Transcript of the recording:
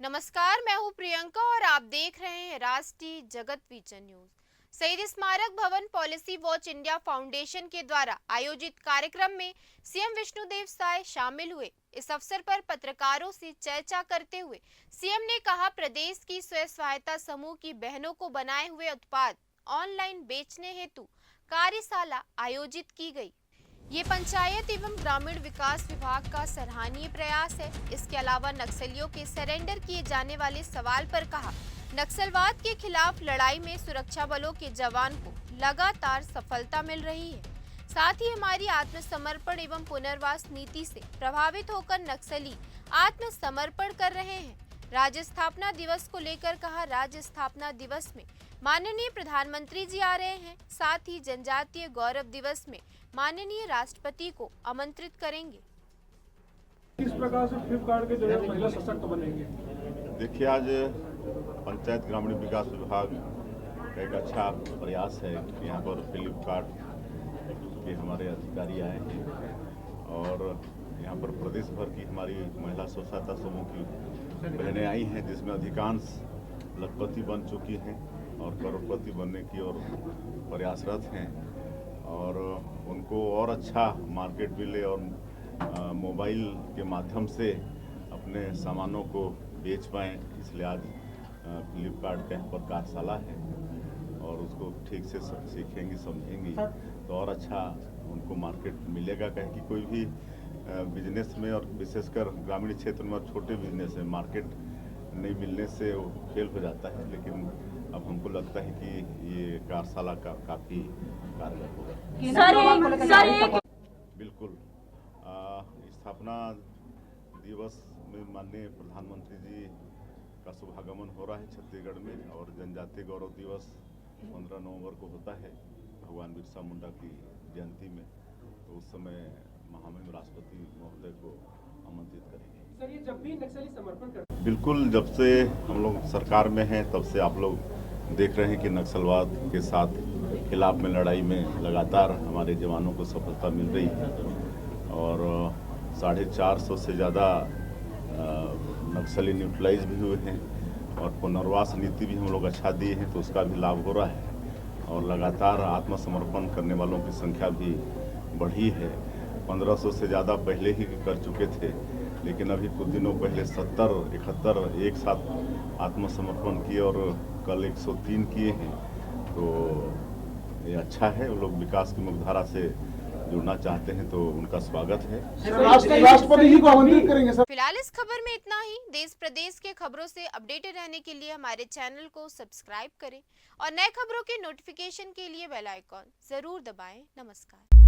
नमस्कार, मैं हूं प्रियंका और आप देख रहे हैं राष्ट्रीय जगत विजन न्यूज। शहीद स्मारक भवन पॉलिसी वॉच इंडिया फाउंडेशन के द्वारा आयोजित कार्यक्रम में सीएम विष्णुदेव साय शामिल हुए। इस अवसर पर पत्रकारों से चर्चा करते हुए सीएम ने कहा, प्रदेश की स्वयं सहायता समूह की बहनों को बनाए हुए उत्पाद ऑनलाइन बेचने हेतु कार्यशाला आयोजित की गई। ये पंचायत एवं ग्रामीण विकास विभाग का सराहनीय प्रयास है। इसके अलावा नक्सलियों के सरेंडर किए जाने वाले सवाल पर कहा, नक्सलवाद के खिलाफ लड़ाई में सुरक्षा बलों के जवान को लगातार सफलता मिल रही है। साथ ही हमारी आत्मसमर्पण एवं पुनर्वास नीति से प्रभावित होकर नक्सली आत्मसमर्पण कर रहे हैं। राज्य स्थापना दिवस को लेकर कहा, राज्य स्थापना दिवस में माननीय प्रधानमंत्री जी आ रहे हैं। साथ ही जनजातीय गौरव दिवस में माननीय राष्ट्रपति को आमंत्रित करेंगे। किस प्रकार से फ्लिपकार्ट के जरिए महिला सशक्त बनेंगे? देखिए, आज पंचायत ग्रामीण विकास विभाग का एक अच्छा प्रयास है कि यहाँ पर फ्लिपकार्ट के हमारे अधिकारी आए हैं और यहाँ पर प्रदेश भर की हमारी महिला स्व सहायता समूह की बहनें आई हैं, जिसमें अधिकांश लखपति बन चुकी हैं और करोड़पति बनने की ओर प्रयासरत हैं और उनको और अच्छा मार्केट मिले और मोबाइल के माध्यम से अपने सामानों को बेच पाएँ, इसलिए आज फ्लिपकार्ट का यहाँ पर कार्यशाला है और उसको ठीक से सीखेंगी समझेंगी तो और अच्छा उनको मार्केट मिलेगा। कहें कि कोई भी बिजनेस में और विशेषकर ग्रामीण क्षेत्र में और छोटे बिजनेस में मार्केट नहीं मिलने से वो फेल हो जाता है, लेकिन अब हमको लगता है कि ये कार्यशाला का काफ़ी कारगर होगा। बिल्कुल, स्थापना दिवस में माननीय प्रधानमंत्री जी का शुभागमन हो रहा है छत्तीसगढ़ में और जनजातीय गौरव दिवस 15 नवंबर को होता है भगवान बिरसा मुंडा की जयंती में, तो उस समय महामहिम राष्ट्रपति महोदय को आमंत्रित करेंगे। सर, ये जब भी नक्सली समर्पण करते हैं? बिल्कुल, जब से हम लोग सरकार में हैं तब से आप लोग देख रहे हैं कि नक्सलवाद के साथ खिलाफ में लड़ाई में लगातार हमारे जवानों को सफलता मिल रही है और 450 से ज़्यादा नक्सली न्यूट्रलाइज भी हुए हैं और पुनर्वास नीति भी हम लोग अच्छा दिए हैं, तो उसका भी लाभ हो रहा है और लगातार आत्मसमर्पण करने वालों की संख्या भी बढ़ी है। 1500 से ज़्यादा पहले ही कर चुके थे, लेकिन अभी कुछ दिनों पहले 70-71 एक साथ आत्मसमर्पण किए और कल 103 किए हैं, तो ये अच्छा है। वो लोग विकास की मुख्यधारा से जुड़ना चाहते हैं तो उनका स्वागत है। राष्ट्रपति जी को आमंत्रित करेंगे सर। फिलहाल इस खबर में इतना ही। देश प्रदेश के खबरों से अपडेटेड रहने के लिए हमारे चैनल को सब्सक्राइब करें और नए खबरों के नोटिफिकेशन के लिए बेल आइकॉन जरूर दबाएं। नमस्कार।